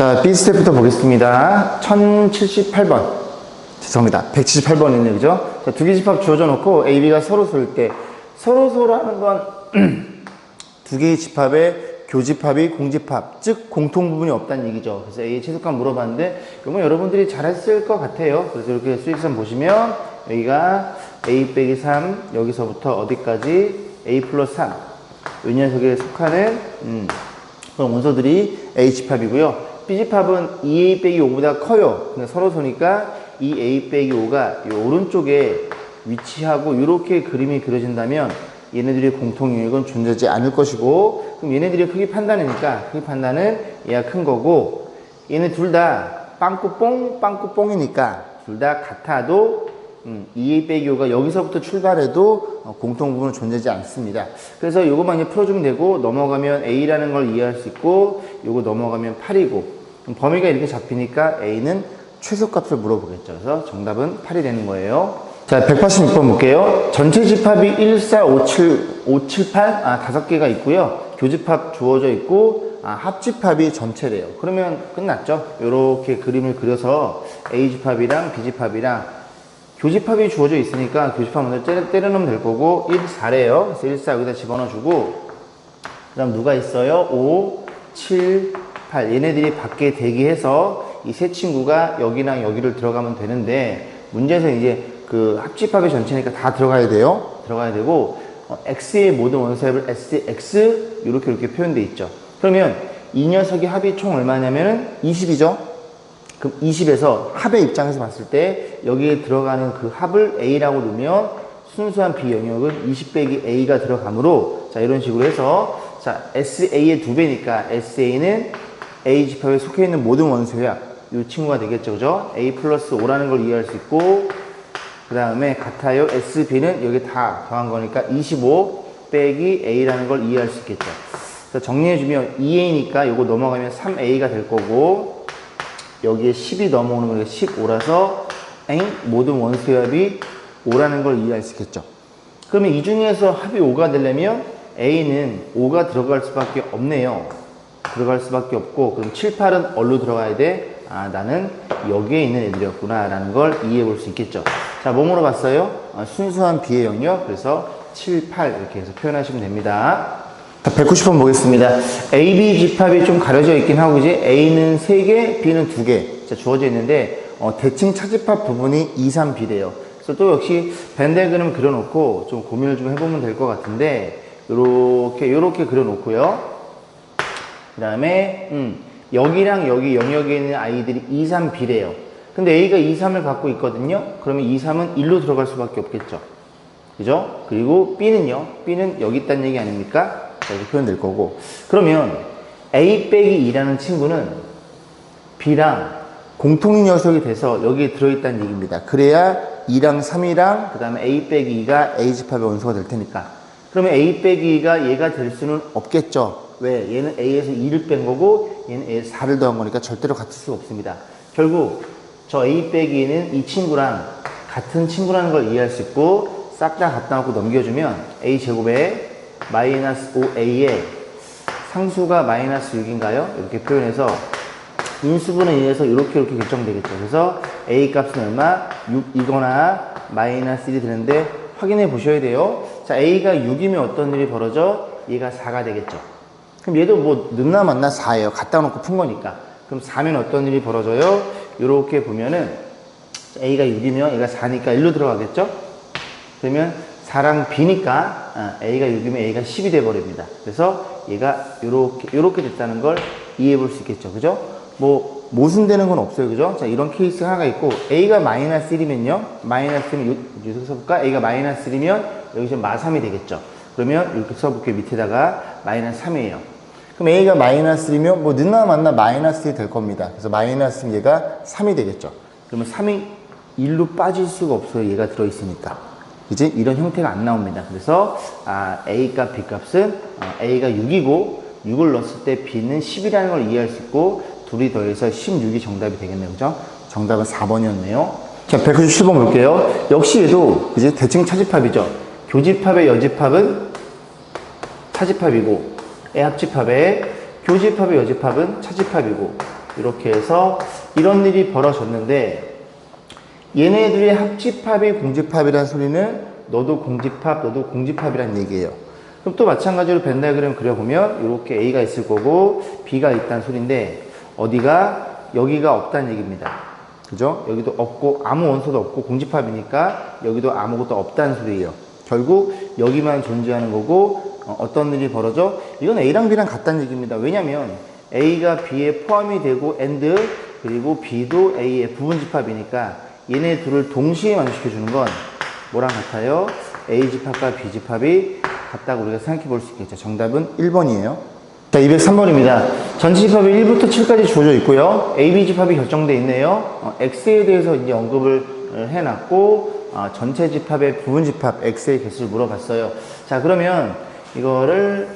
자, B 스텝부터 보겠습니다. 1078번. 죄송합니다. 178번이네요. 그죠? 자, 두 개 집합 주어져 놓고 A, B가 서로소일 때, 서로소라는 건 두 개의 집합에 교집합이 공집합, 즉 공통 부분이 없다는 얘기죠. 그래서 A의 최소값 물어봤는데, 이건 여러분들이 잘했을 것 같아요. 그래서 이렇게 수익선 보시면, 여기가 A 빼기 3, 여기서부터 어디까지? A 플러스 3. 이 녀석에 속하는, 그런 원소들이 A 집합이고요. B 집합은 2A 빼기 5보다 커요. 근데 서로소니까 2A 빼기 5가 이 오른쪽에 위치하고 이렇게 그림이 그려진다면 얘네들의 공통 영역은 존재하지 않을 것이고, 그럼 얘네들의 크기 판단이니까 크기 판단은 얘가 큰 거고, 얘네 둘 다 빵꾸뽕 빵꾸뽕이니까 둘 다 같아도 2A 빼기 5가 여기서부터 출발해도 공통 부분은 존재하지 않습니다. 그래서 이것만 이제 풀어주면 되고, 넘어가면 A라는 걸 이해할 수 있고, 요거 넘어가면 8이고, 범위가 이렇게 잡히니까 A는 최소값을 물어보겠죠. 그래서 정답은 8이 되는 거예요. 자, 186번 볼게요. 전체 집합이 1, 4, 5, 7, 5, 7, 8, 5개가 있고요. 교집합 주어져 있고, 합집합이 전체래요. 그러면 끝났죠. 이렇게 그림을 그려서 A 집합이랑 B 집합이랑 교집합이 주어져 있으니까 교집합 먼저 때려넣으면 될 거고, 1, 4래요. 그래서 1, 4 여기다 집어넣어주고, 그 다음 누가 있어요? 5, 7, 8. 얘네들이 밖에 대기해서 이 세 친구가 여기랑 여기를 들어가면 되는데, 문제에서 이제 그 합집합의 전체니까 다 들어가야 돼요. 들어가야 되고, X의 모든 원소합을 SX 이렇게 표현되어 있죠. 그러면 이 녀석의 합이 총 얼마냐면은 20이죠. 그럼 20에서 합의 입장에서 봤을 때 여기에 들어가는 그 합을 A라고 놓으면 순수한 B 영역은 20 빼기 A가 들어가므로, 자, 이런 식으로 해서, 자, SA의 2배니까 SA는 A 집합에 속해 있는 모든 원소의 합, 이 친구가 되겠죠. 그죠? A 플러스 5라는 걸 이해할 수 있고, 그 다음에 같아요. SB는 여기 다 더한 거니까 25 빼기 A라는 걸 이해할 수 있겠죠. 그래서 정리해주면 2A니까 요거 넘어가면 3A가 될 거고, 여기에 10이 넘어오는 거니까 15라서 모든 원소의 합이 5라는 걸 이해할 수 있겠죠. 그러면 이 중에서 합이 5가 되려면 A는 5가 들어갈 수밖에 없네요. 들어갈 수밖에 없고, 그럼 7, 8은 어디로 들어가야 돼? 나는 여기에 있는 애들이었구나 라는 걸 이해해 볼 수 있겠죠. 자, 뭐 물어봤어요? 순수한 B의 영역. 그래서 7, 8 이렇게 해서 표현하시면 됩니다. 자, 190번 보겠습니다. A, B 집합이 좀 가려져 있긴 하고, 이제 A는 3개, B는 2개 자, 주어져 있는데, 대칭 차집합 부분이 2, 3, B래요. 그래서 또 역시 벤달 그림 그려놓고 좀 고민을 좀 해보면 될 것 같은데, 요렇게 그려놓고요. 그 다음에 여기랑 여기 영역에 있는 아이들이 2, 3, B래요. 근데 A가 2, 3을 갖고 있거든요. 그러면 2, 3은 1로 들어갈 수밖에 없겠죠. 그죠? 그리고 B는요. B는 여기 있다는 얘기 아닙니까? 자, 이렇게 표현될 거고. 그러면 A 빼기 2라는 친구는 B랑 공통 녀석이 돼서 여기에 들어있다는 얘기입니다. 그래야 2랑 3이랑 그 다음에 A 빼기 2가 A 집합의 원소가 될 테니까. 그러면 A 빼기 2가 얘가 될 수는 없겠죠. 왜? 얘는 A에서 2를 뺀 거고 얘는 A에서 4를 더한 거니까 절대로 같을 수가 없습니다. 결국 저 A 빼기는 이 친구랑 같은 친구라는 걸 이해할 수 있고, 싹 다 갖다 놓고 넘겨주면 A 제곱에 마이너스 5A에 상수가 마이너스 6인가요? 이렇게 표현해서 인수분해 인해서 이렇게 결정되겠죠. 그래서 A 값은 얼마? 6이거나 마이너스 1이 되는데 확인해 보셔야 돼요. 자, A가 6이면 어떤 일이 벌어져? 얘가 4가 되겠죠. 그럼 얘도 뭐 늦나 맞나 4예요. 갖다 놓고 푼 거니까. 그럼 4면 어떤 일이 벌어져요? 이렇게 보면은 A가 6이면 얘가 4니까 1로 들어가겠죠? 그러면 4랑 B니까 A가 6이면 A가 10이 돼버립니다. 그래서 얘가 요렇게 됐다는 걸 이해해 볼 수 있겠죠. 그죠? 뭐 모순되는 건 없어요. 그죠? 자, 이런 케이스가 하나가 있고, A가 마이너스 1이면요. 마이너스 1은 여기서 써볼까? A가 마이너스 1이면 여기서 마3이 되겠죠. 그러면 이렇게 써볼게요. 밑에다가 마이너스 3이에요. 그럼 A가 마이너스 1이면 뭐 늦나 맞나 마이너스 1이 될 겁니다. 그래서 마이너스 얘가 3이 되겠죠. 그러면 3이 1로 빠질 수가 없어요. 얘가 들어있으니까. 이제 이런 형태가 안 나옵니다. 그래서 A 값, B 값은 A가 6이고 6을 넣었을 때 B는 10이라는 걸 이해할 수 있고, 둘이 더해서 16이 정답이 되겠네요. 그죠? 정답은 4번이었네요. 자, 197번 볼게요. 역시 얘도 이제 대칭 차집합이죠. 교집합의 여집합은 차집합이고, 합집합의 교집합의 여집합은 차집합이고, 이렇게 해서 이런 일이 벌어졌는데 얘네들의 합집합이 공집합이라는 소리는 너도 공집합, 너도 공집합이라는 얘기예요. 그럼 또 마찬가지로 벤 다이그램 그려보면 이렇게 A가 있을 거고 B가 있다는 소리인데 어디가 여기가 없다는 얘기입니다. 그죠? 여기도 없고 아무 원소도 없고 공집합이니까 여기도 아무것도 없다는 소리예요. 결국 여기만 존재하는 거고 어떤 일이 벌어져? 이건 A랑 B랑 같다는 얘기입니다. 왜냐면 A가 B에 포함이 되고 and 그리고 B도 A의 부분집합이니까 얘네 둘을 동시에 완수시켜주는 건 뭐랑 같아요? A집합과 B집합이 같다고 우리가 생각해 볼 수 있겠죠. 정답은 1번이에요. 자, 203번입니다. 전체 집합이 1부터 7까지 주어져 있고요. AB 집합이 결정되어 있네요. X에 대해서 이제 언급을 해놨고, 전체 집합의 부분 집합 X의 개수를 물어봤어요. 자, 그러면 이거를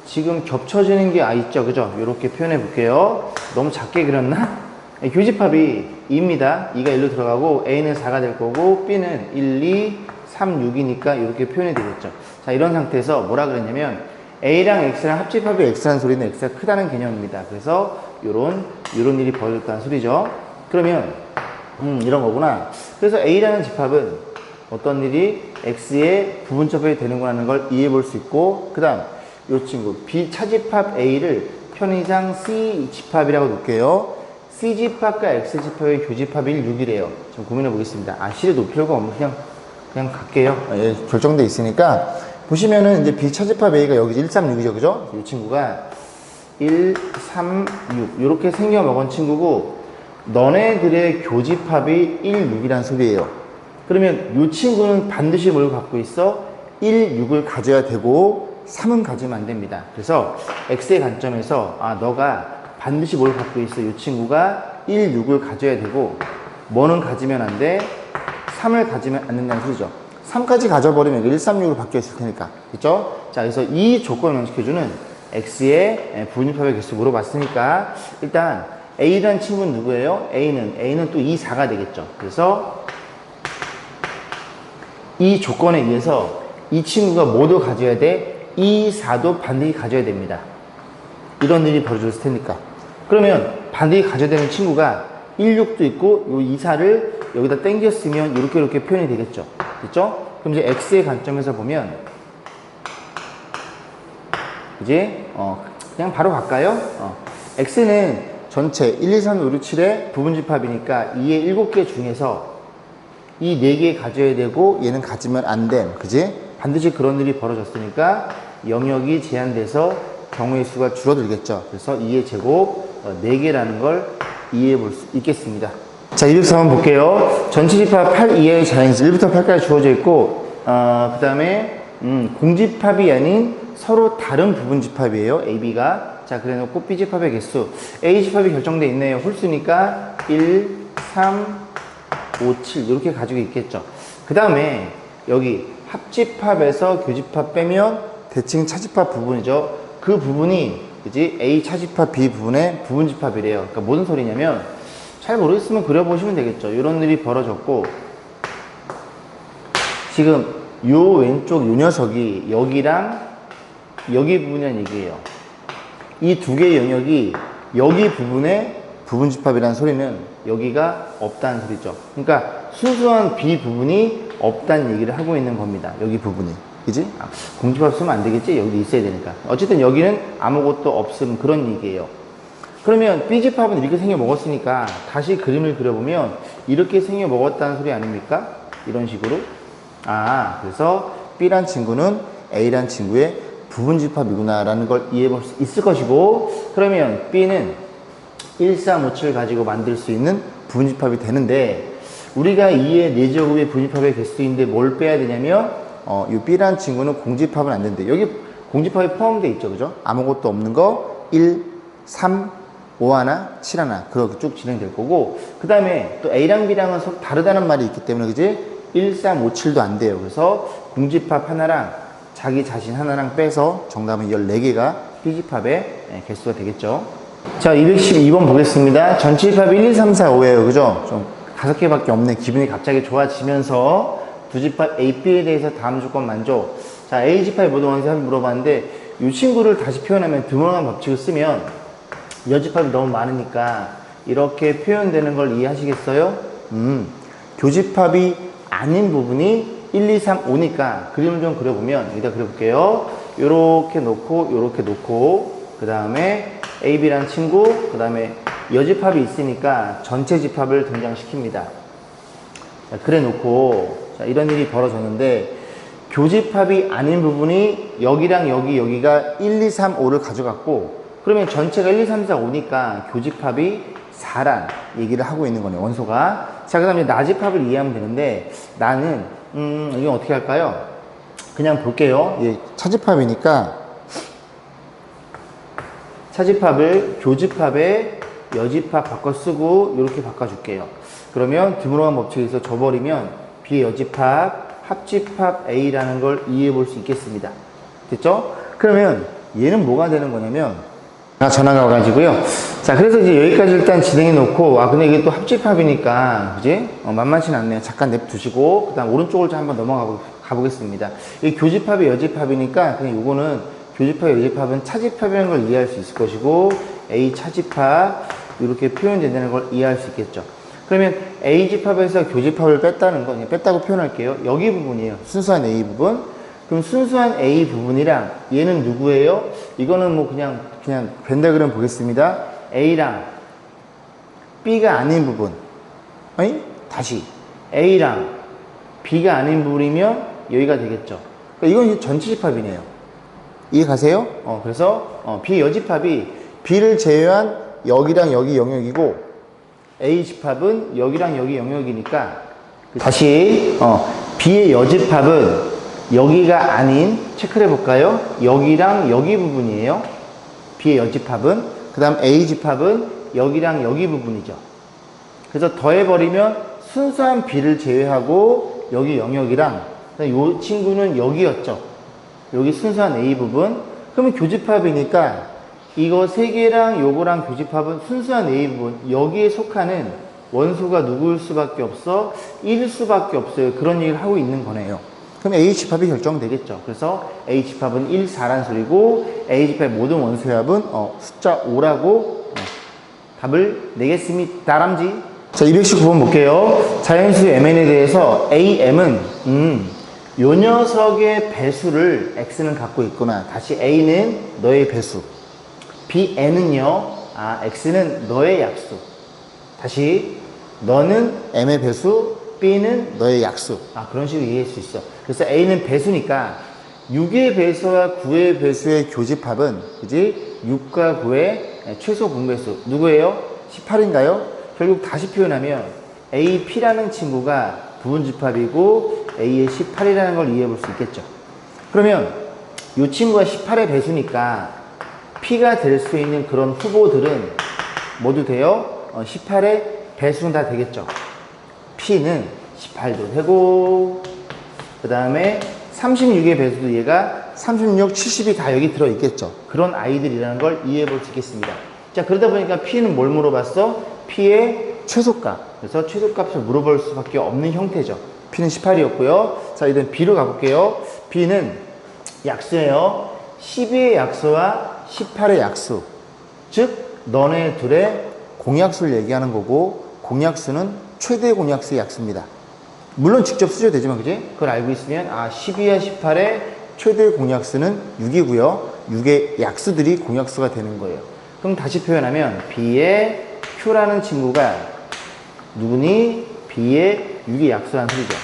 지금 겹쳐지는 게 있죠. 그죠? 이렇게 표현해 볼게요. 너무 작게 그렸나? 교집합이 2입니다. 2가 1로 들어가고, A는 4가 될 거고, B는 1, 2, 3, 6이니까 이렇게 표현이 되겠죠. 자, 이런 상태에서 뭐라 그랬냐면, A랑 X랑 합집합이 X라는 소리는 X가 크다는 개념입니다. 그래서 요런 일이 벌어졌다는 소리죠. 그러면 이런 거구나. 그래서 A라는 집합은 어떤 일이 X의 부분집합이 되는구나 하는 걸 이해해 볼 수 있고, 그 다음 요 친구 B 차집합 A를 편의상 C 집합이라고 놓을게요. C 집합과 X 집합의 교집합이 6이래요. 좀 고민해 보겠습니다. C를 놓을 필요가 없는 그냥 갈게요. 예, 결정돼 있으니까. 보시면은 이제 B 차집합 A가 여기 1, 3, 6이죠. 그죠? 이 친구가 1, 3, 6 이렇게 생겨 먹은 친구고 너네들의 교집합이 1, 6이란 소리예요. 그러면 이 친구는 반드시 뭘 갖고 있어? 1, 6을 가져야 되고 3은 가지면 안 됩니다. 그래서 X의 관점에서 너가 반드시 뭘 갖고 있어? 이 친구가 1, 6을 가져야 되고 뭐는 가지면 안 돼? 3을 가지면 안 된다는 소리죠. 3까지 가져버리면 1, 3, 6으로 바뀌어 있을 테니까. 그쵸? 자, 그래서 이 조건을 만족해주는 X의 부분집합의 개수 물어봤으니까 일단 A라는 친구는 누구예요? A는 또 2, 4가 되겠죠. 그래서 이 조건에 의해서 이 친구가 모두 가져야 돼? 2, 4도 반드시 가져야 됩니다. 이런 일이 벌어졌을 테니까. 그러면 반드시 가져야 되는 친구가 1, 6도 있고 요 2, 4를 여기다 땡겼으면 이렇게 표현이 되겠죠. 됐죠? 그럼 이제 X의 관점에서 보면 이제 그냥 바로 갈까요? X는 전체 1, 2, 3, 4, 5, 6, 7의 부분집합이니까 2의 7개 중에서 이 4개 가져야 되고 얘는 가지면 안 됨. 그지? 반드시 그런 일이 벌어졌으니까 영역이 제한돼서 경우의 수가 줄어들겠죠. 그래서 2의 제곱 4개라는 걸 이해해 볼 수 있겠습니다. 자, 204번 볼게요. 전체 집합 8 이하의 자연수 1부터 8까지 주어져 있고 그 다음에 공집합이 아닌 서로 다른 부분 집합이에요. A, B가. 자, 그래 놓고 B 집합의 개수 A 집합이 결정되어 있네요. 홀수니까 1, 3, 5, 7 이렇게 가지고 있겠죠. 그 다음에 여기 합집합에서 교집합 빼면 대칭 차집합 부분이죠. 그 부분이 그지? A 차집합 B 부분의 부분집합이래요. 그러니까 무슨 소리냐면 잘 모르겠으면 그려보시면 되겠죠. 이런 일이 벌어졌고 지금 요 왼쪽 요 녀석이 여기랑 여기 부분이라는 얘기예요. 이 두 개의 영역이 여기 부분의 부분집합이라는 소리는 여기가 없다는 소리죠. 그러니까 순수한 B 부분이 없다는 얘기를 하고 있는 겁니다. 여기 부분이. 그지? 공집합 쓰면 안 되겠지? 여기도 있어야 되니까. 어쨌든 여기는 아무것도 없음 그런 얘기예요. 그러면 B집합은 이렇게 생겨 먹었으니까 다시 그림을 그려보면 이렇게 생겨 먹었다는 소리 아닙니까? 이런 식으로. 그래서 B란 친구는 A란 친구의 부분집합이구나 라는 걸 이해해 볼 수 있을 것이고 그러면 B는 1, 3, 5, 7 가지고 만들 수 있는 부분집합이 되는데 우리가 2의 4제곱의 부분집합의 개수인데 뭘 빼야 되냐면 이 B란 친구는 공집합은 안 된대. 여기 공집합이 포함되어 있죠. 그죠? 아무것도 없는 거 1, 3, 5 하나, 7 하나 그렇게 쭉 진행될 거고 그 다음에 또 A랑 B랑은 서로 다르다는 말이 있기 때문에 그지? 1, 3, 5, 7도 안 돼요. 그래서 공집합 하나랑 자기 자신 하나랑 빼서 정답은 14개가 B집합의 개수가 되겠죠. 자, 212번 보겠습니다. 전체 집합이 1, 2, 3, 4, 5예요. 그죠? 좀 5개밖에 없네. 기분이 갑자기 좋아지면서 부집합 A, B에 대해서 다음 조건 만족. 자, A 집합이 모두 원세 한번 물어봤는데 이 친구를 다시 표현하면 드물어난 법칙을 쓰면 여집합이 너무 많으니까 이렇게 표현되는 걸 이해하시겠어요? 교집합이 아닌 부분이 1, 2, 3, 5니까 그림을 좀 그려보면 여기다 그려볼게요. 요렇게 놓고 그 다음에 AB라는 친구, 그 다음에 여집합이 있으니까 전체 집합을 등장시킵니다. 자, 그래 놓고 자, 이런 일이 벌어졌는데 교집합이 아닌 부분이 여기랑 여기가 1, 2, 3, 5를 가져갔고 그러면 전체가 1, 2, 3, 4, 5니까 교집합이 4란 얘기를 하고 있는 거네요. 원소가. 자, 그 다음에 나집합을 이해하면 되는데 나는 이건 어떻게 할까요? 그냥 볼게요. 예, 차집합이니까 차집합을 교집합에 여집합 바꿔 쓰고 이렇게 바꿔줄게요. 그러면 드물어간 법칙에서 줘버리면 비여집합, 합집합 A라는 걸 이해해 볼 수 있겠습니다. 됐죠? 그러면 얘는 뭐가 되는 거냐면 전화가 와가지고요. 자, 그래서 이제 여기까지 일단 진행해 놓고, 근데 이게 또 합집합이니까, 그지? 만만치는 않네요. 잠깐 냅두시고, 그 다음 오른쪽을 좀 한번 넘어가 보겠습니다. 이 교집합이 여집합이니까, 그냥 요거는 교집합, 여집합은 차집합이라는 걸 이해할 수 있을 것이고, A 차집합, 이렇게 표현된다는 걸 이해할 수 있겠죠. 그러면 A 집합에서 교집합을 뺐다는 거, 그냥 뺐다고 표현할게요. 여기 부분이에요. 순수한 A 부분. 그럼 순수한 A 부분이랑 얘는 누구예요? 이거는 뭐 그냥 벤다그램 보겠습니다. A랑 B가 아닌 부분. 아니? 다시. A랑 B가 아닌 부분이면 여기가 되겠죠. 그러니까 이건 전체 집합이네요. 이해 가세요? 그래서 B 여집합이 B를 제외한 여기랑 여기 영역이고 A 집합은 여기랑 여기 영역이니까 다시 B의 여집합은 여기가 아닌 체크를 해볼까요? 여기랑 여기 부분이에요. B의 여집합은. 그 다음 A 집합은 여기랑 여기 부분이죠. 그래서 더해버리면 순수한 B를 제외하고 여기 영역이랑 이 친구는 여기였죠. 여기 순수한 A 부분. 그러면 교집합이니까 이거 세 개랑 요거랑 교집합은 순수한 A 부분. 여기에 속하는 원소가 누구일 수밖에 없어? 1일 수밖에 없어요. 그런 얘기를 하고 있는 거네요. 그럼 A집합이 결정되겠죠. 그래서 A집합은 1, 4란 소리고 A집합의 모든 원소의 합은 숫자 5라고 답을 내겠습니다. 다람쥐. 자, 219번 볼게요. 자연수 MN에 대해서 AM은 요 녀석의 배수를 X는 갖고 있구나. 다시 A는 너의 배수. BN은요. X는 너의 약수. 다시 너는 M의 배수, B는 너의 약수. 그런 식으로 이해할 수 있어. 그래서 A는 배수니까 6의 배수와 9의 배수의 교집합은 그지? 6과 9의 최소 분배수 누구예요? 18인가요? 결국 다시 표현하면 AP라는 친구가 부분집합이고 A의 18이라는 걸 이해해 볼 수 있겠죠. 그러면 이 친구가 18의 배수니까 P가 될 수 있는 그런 후보들은 모두 돼요? 18의 배수는 다 되겠죠. P는 18도 되고 그 다음에 36의 배수도 얘가 36, 70이 다 여기 들어있겠죠. 그런 아이들이라는 걸 이해해 볼 수 있겠습니다. 자, 그러다 보니까 P는 뭘 물어봤어? P의 최소값. 그래서 최소값을 물어볼 수밖에 없는 형태죠. P는 18이었고요. 자, 이제 B로 가볼게요. B는 약수예요. 12의 약수와 18의 약수. 즉 너네 둘의 공약수를 얘기하는 거고 공약수는 최대 공약수의 약수입니다. 물론 직접 쓰셔도 되지만 그지? 그걸 알고 있으면 12와 18의 최대 공약수는 6이고요. 6의 약수들이 공약수가 되는 거예요. 그럼 다시 표현하면 B의 Q라는 친구가 누구니? B의 6의 약수라는 소리죠.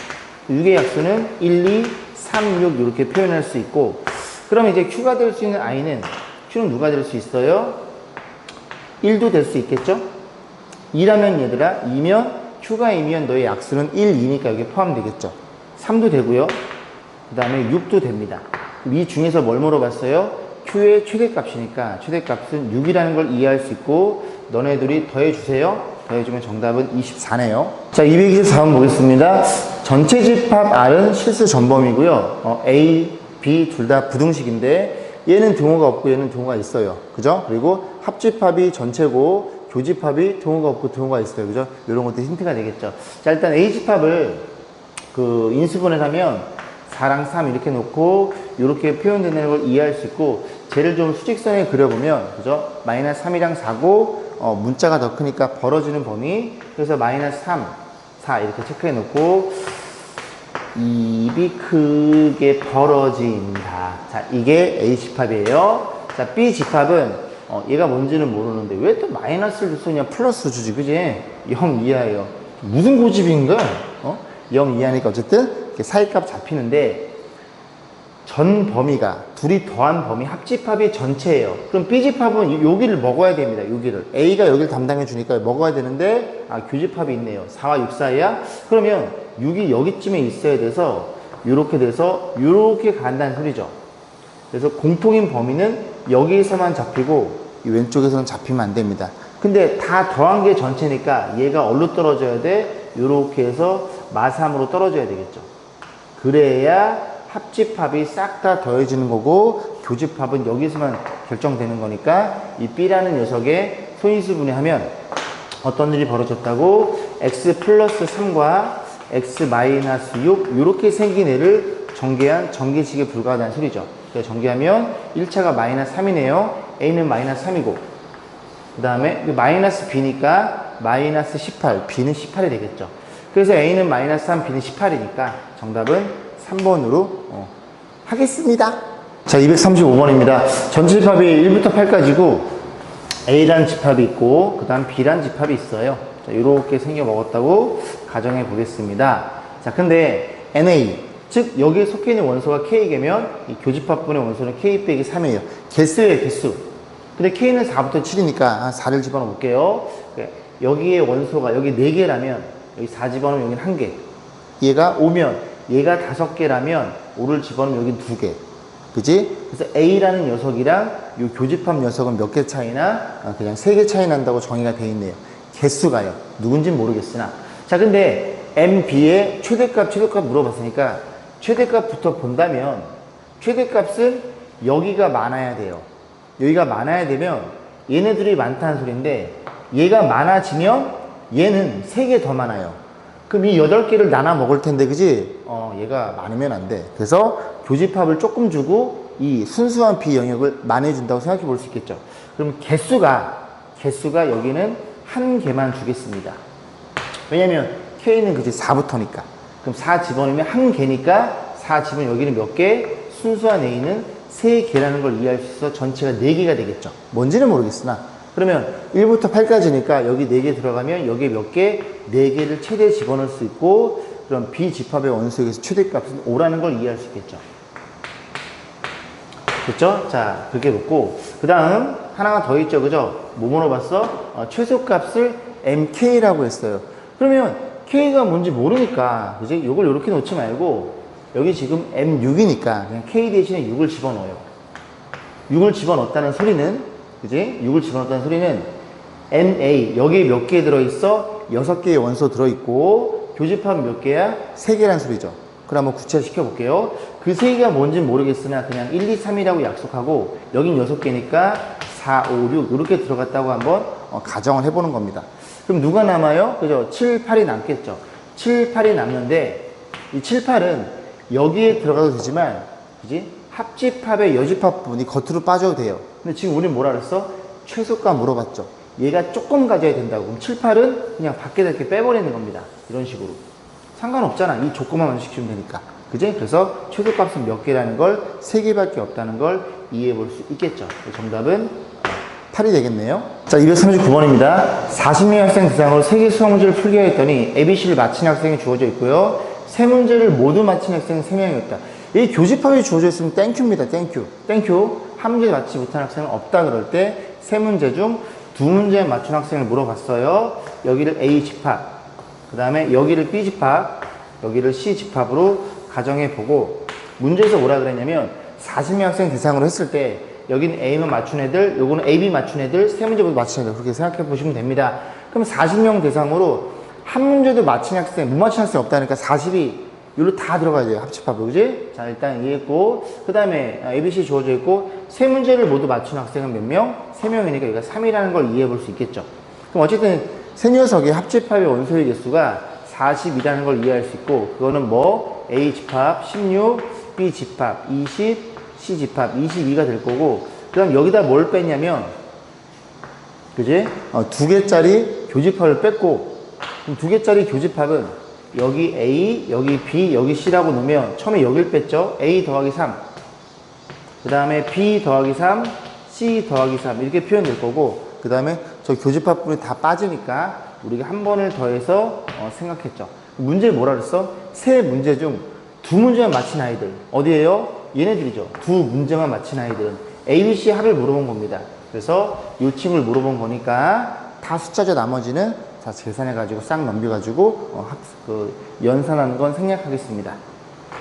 6의 약수는 1, 2, 3, 6 이렇게 표현할 수 있고 그럼 이제 Q가 될 수 있는 I는 Q는 누가 될 수 있어요? 1도 될 수 있겠죠? 2라면 얘들아 2면 Q가 2면 너의 약수는 1, 2니까 여기 포함되겠죠. 3도 되고요. 그 다음에 6도 됩니다. 이 중에서 뭘 물어봤어요? Q의 최대값이니까 최대값은 6이라는 걸 이해할 수 있고 너네들이 더해주세요. 더해주면 정답은 24네요. 자, 224번 보겠습니다. 전체 집합 R은 실수 전범이고요. A, B 둘 다 부등식인데 얘는 등호가 없고 얘는 등호가 있어요. 그죠? 그리고 합집합이 전체고 교집합이 등호가 없고 등호가 있어요. 그죠? 이런 것도 힌트가 되겠죠. 자, 일단 A집합을 인수분해하면 4랑 3 이렇게 놓고 이렇게 표현되는 걸 이해할 수 있고 쟤를 좀 수직선에 그려보면 그죠? 마이너스 3이랑 4고 문자가 더 크니까 벌어지는 범위. 그래서 마이너스 3, 4 이렇게 체크해 놓고 입이 크게 벌어진다. 자, 이게 A 집합이에요. 자, B 집합은 얘가 뭔지는 모르는데 왜 또 마이너스를 쓰냐 플러스 주지, 그지? 0 이하예요. 무슨 고집인가? 0 이하니까 어쨌든 이렇게 사이값 잡히는데 전 범위가 둘이 더한 범위 합집합이 전체예요. 그럼 B집합은 여기를 먹어야 됩니다. 여기를. A가 여기를 담당해 주니까 먹어야 되는데 교집합이 있네요. 4와 6 사이야? 그러면 6이 여기쯤에 있어야 돼서 요렇게 간다는 소리죠. 그래서 공통인 범위는 여기에서만 잡히고 이 왼쪽에서는 잡히면 안 됩니다. 근데 다 더한 게 전체니까 얘가 어디로 떨어져야 돼? 요렇게 해서 마3으로 떨어져야 되겠죠. 그래야 합집합이 싹 다 더해지는 거고 교집합은 여기서만 결정되는 거니까 이 B라는 녀석의 소인수분해하면 어떤 일이 벌어졌다고? x 플러스 3과 x 마이너스 6 이렇게 생긴 애를 전개한 전개식에 불과하다는 소리죠. 그래서 전개하면 1차가 마이너스 3이네요. a는 마이너스 3이고 그 다음에 마이너스 b니까 마이너스 18, b는 18이 되겠죠. 그래서 a는 마이너스 3, b는 18이니까 정답은 3번으로 하겠습니다. 자, 235번입니다. 전체 집합이 1부터 8까지고 A라는 집합이 있고 그 다음 B라는 집합이 있어요. 자, 이렇게 생겨 먹었다고 가정해 보겠습니다. 자, 근데 NA 즉 여기에 속해 있는 원소가 K개면 이 교집합분의 원소는 K 빼기 3이에요. 개수예요, 개수. 근데 K는 4부터 7이니까 4를 집어넣어 볼게요. 여기에 원소가 여기 4개라면 여기 4 집어넣으면 여기는 1개. 얘가 5면 얘가 5개라면 5를 집어넣으면 여긴 2개. 그지? 그래서 A라는 녀석이랑 이 교집합 녀석은 몇 개 차이나? 그냥 3개 차이 난다고 정의가 되어 있네요. 개수가요. 누군지는 모르겠으나. 자, 근데 MB의 최대값 물어봤으니까 최대값부터 본다면 최대값은 여기가 많아야 돼요. 여기가 많아야 되면 얘네들이 많다는 소리인데 얘가 많아지면 얘는 3개 더 많아요. 그럼 이 8개를 나눠 먹을 텐데, 그지? 얘가 많으면 안 돼. 그래서 교집합을 조금 주고 이 순수한 B 영역을 많이 준다고 생각해 볼 수 있겠죠. 그럼 개수가 여기는 1개만 주겠습니다. 왜냐면 K는 그지 4부터니까. 그럼 4 집어넣으면 1개니까 4 집으면 여기는 몇 개? 순수한 A는 3개라는 걸 이해할 수 있어서 전체가 4개가 되겠죠. 뭔지는 모르겠으나. 그러면 1부터 8까지니까 여기 4개 들어가면 여기에 몇 개? 4개를 최대 집어넣을 수 있고 그럼 B 집합의 원소에서 최대값은 5라는 걸 이해할 수 있겠죠. 됐죠? 자, 그렇게 놓고 그 다음 하나가 더 있죠. 그죠? 뭐 물어봤어? 최소값을 MK라고 했어요. 그러면 K가 뭔지 모르니까 그지? 이걸 이렇게 놓지 말고 여기 지금 M6이니까 그냥 K 대신에 6을 집어넣어요. 6을 집어넣었다는 소리는 그지? 6을 집어넣었다는 소리는 NA 여기에 몇 개 들어있어? 6개의 원소 들어있고 교집합은 몇 개야? 3개란 소리죠. 그럼 한번 구체화시켜 볼게요. 그 3개가 뭔지 모르겠으나 그냥 1, 2, 3이라고 약속하고 여긴 6개니까 4, 5, 6 이렇게 들어갔다고 한번 가정을 해보는 겁니다. 그럼 누가 남아요? 그죠? 7, 8이 남겠죠. 7, 8이 남는데 이 7, 8은 여기에 들어가도 되지만 그지? 합집합의 여집합분이 겉으로 빠져도 돼요. 근데 지금 우리는 뭐라 그랬어? 최소값 물어봤죠. 얘가 조금 가져야 된다고. 그럼 7, 8은 그냥 밖에다 이렇게 빼버리는 겁니다. 이런 식으로. 상관없잖아. 이 조건만 만족시키면 되니까. 그지? 그래서 최소값은 몇 개라는 걸 3개밖에 없다는 걸 이해해 볼 수 있겠죠. 정답은 8이 되겠네요. 자, 239번입니다. 40명 학생 대상으로 3개 수학 문제를 풀게 했더니 ABC를 맞힌 학생이 주어져 있고요. 3문제를 모두 맞힌 학생은 3명이었다. 이 교집합이 주어져 있으면 땡큐입니다. 땡큐. 한 문제 맞히지 못한 학생은 없다 그럴 때 3문제 중 2문제 맞춘 학생을 물어봤어요. 여기를 A 집합, 그 다음에 여기를 B 집합, 여기를 C 집합으로 가정해보고 문제에서 뭐라 그랬냐면 40명 학생 대상으로 했을 때 여기는 A만 맞춘 애들, 요거는 AB 맞춘 애들, 3문제부터 맞춘 애들 그렇게 생각해 보시면 됩니다. 그럼 40명 대상으로 한 문제도 맞힌 학생, 못 맞힌 학생 없다니까 40이 여기로 다 들어가야 돼요. 합집합으로. 그지? 자, 일단 이해했고 그 다음에 ABC 주어져 있고 3문제를 모두 맞춘 학생은 몇 명? 3명이니까 여기가 3이라는 걸 이해해 볼 수 있겠죠. 그럼 어쨌든 세 녀석의 합집합의 원소의 개수가 40이라는 걸 이해할 수 있고 그거는 뭐 A 집합 16, B 집합 20, C 집합 22가 될 거고 그 다음 여기다 뭘 뺐냐면 그지? 두 개짜리 교집합을 뺐고, 그럼 두 개짜리 교집합은 여기 A, 여기 B, 여기 C라고 놓으면 처음에 여기를 뺐죠? A 더하기 3. 그 다음에 B 더하기 3, C 더하기 3 이렇게 표현될 거고, 그 다음에 저 교집합분이 다 빠지니까 우리가 한 번을 더해서 생각했죠. 문제 뭐라 그랬어? 세 문제 중 두 문제만 맞힌 아이들 어디에요? 얘네들이죠. 두 문제만 맞힌 아이들은 A, B, C 합을 물어본 겁니다. 그래서 요 친구를 물어본 거니까 다 숫자죠. 나머지는 다 계산해 가지고 싹 넘겨 가지고 연산하는 건 생략하겠습니다.